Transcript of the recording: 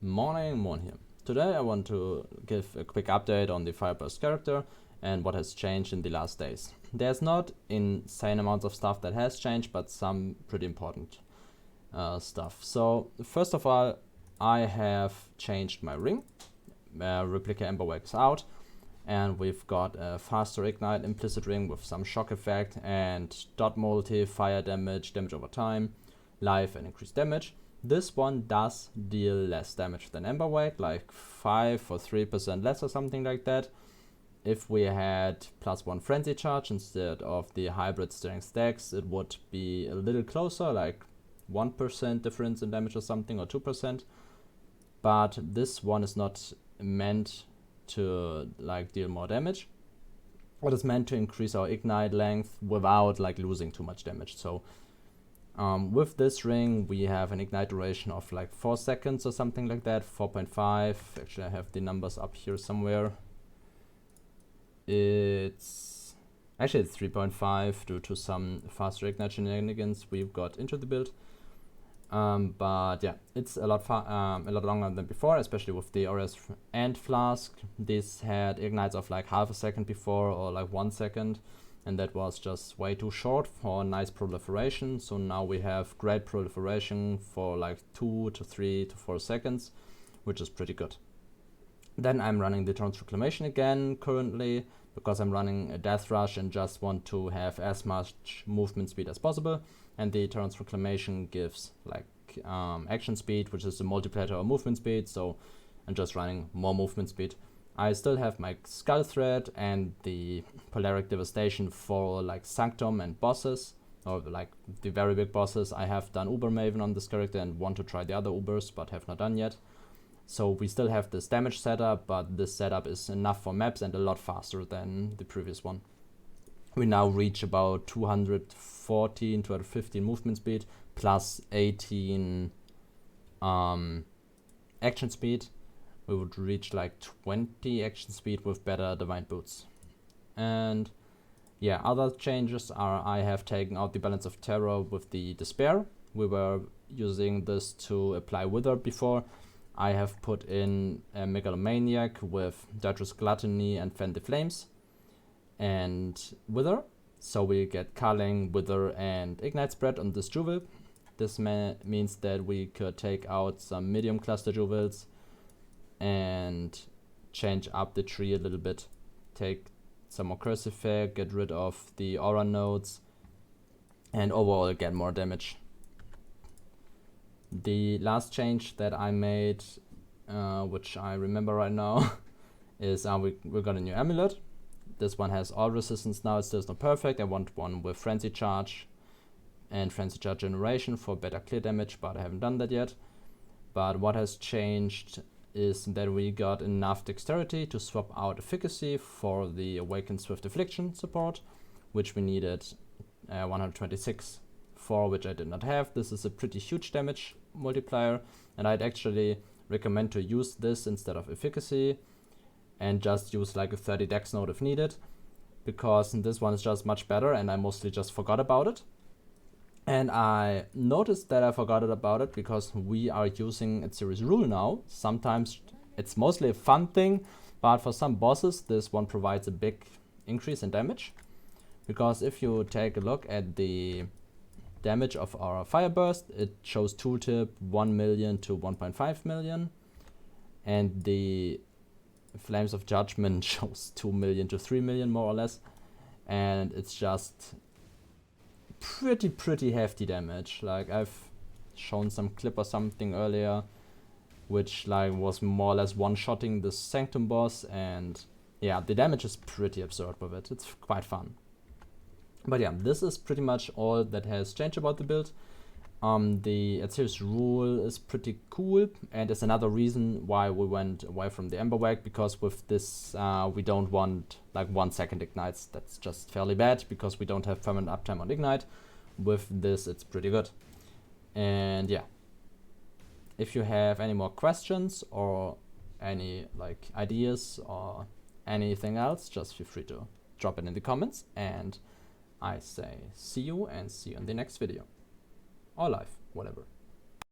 Morning, Moorhuhn here. Today I want to give a quick update on the Fire Burst character and what has changed in the last days. There's not insane amounts of stuff that has changed, but some pretty important stuff. So first of all, I have changed my ring. Replica Ember Wax out, and we've got a faster ignite implicit ring with some shock effect and dot multi, fire damage, damage over time, life and increased damage. This one does deal less damage than Ember Wake, like 5 or 3% less or something like that. If we had +1 Frenzy Charge instead of the hybrid steering stacks, it would be a little closer, like 1% difference in damage or something, or 2%. But this one is not meant to like deal more damage. It is meant to increase our ignite length without like losing too much damage. So with this ring, we have an ignite duration of like 4 seconds or something like that, 4.5. Actually, I have the numbers up here somewhere. It's 3.5 due to some faster ignite shenanigans we've got into the build. But yeah, it's a lot longer than before, especially with the Aureus and Flask. This had ignites of like half a second before, or like 1 second. And that was just way too short for nice proliferation. So now we have great proliferation for like 2 to 3 to 4 seconds, which is pretty good. Then I'm running the Torrent's Reclamation again currently, because I'm running a Death Rush and just want to have as much movement speed as possible. And the Torrent's Reclamation gives like action speed, which is the multiplier of movement speed. So I'm just running more movement speed. I still have my Skull Thread and the Polaric Devastation for like Sanctum and bosses, or like the very big bosses. I have done Uber Maven on this character and want to try the other Ubers, but have not done yet. So we still have this damage setup, but this setup is enough for maps and a lot faster than the previous one. We now reach about 214, 215 movement speed, plus 18 action speed. We would reach like 20 action speed with better Divine Boots. And yeah, other changes are I have taken out the Balance of Terror with the Despair. We were using this to apply Wither before. I have put in a Megalomaniac with Dirtress Gluttony and Fan the Flames and Wither. So we get Culling, Wither and Ignite Spread on this Jewel. This means that we could take out some medium cluster Jewels and change up the tree a little bit, take some more curse effect, get rid of the aura nodes, and overall get more damage. The last change that I made, which I remember right now, is we got a new amulet. This one has all resistance now. It's still not perfect. I want one with Frenzy Charge and Frenzy Charge generation for better clear damage, but I haven't done that yet. But what has changed is that we got enough dexterity to swap out efficacy for the Awakened Swift Affliction support, which we needed 126 for, which I did not have. This is a pretty huge damage multiplier, and I'd actually recommend to use this instead of efficacy and just use like a 30 dex node if needed, because this one is just much better and I mostly just forgot about it. And I noticed that I forgot about it because we are using a series rule now. Sometimes it's mostly a fun thing, but for some bosses this one provides a big increase in damage. Because if you take a look at the damage of our Fire Burst, it shows tooltip 1 million to 1.5 million. And the Flames of Judgment shows 2 million to 3 million more or less. And it's just pretty hefty damage. Like I've shown some clip or something earlier which like was more or less one-shotting the Sanctum boss, and yeah, the damage is pretty absurd with it. It's quite fun. But yeah, this is pretty much all that has changed about the build. The Series rule is pretty cool, and it's another reason why we went away from the Ember Wake, because with this we don't want like 1 second ignites. That's just fairly bad because we don't have permanent uptime on ignite. With this it's pretty good. And yeah, if you have any more questions or any like ideas or anything else, just feel free to drop it in the comments, and I say see you and see you in the next video. Or live, whatever.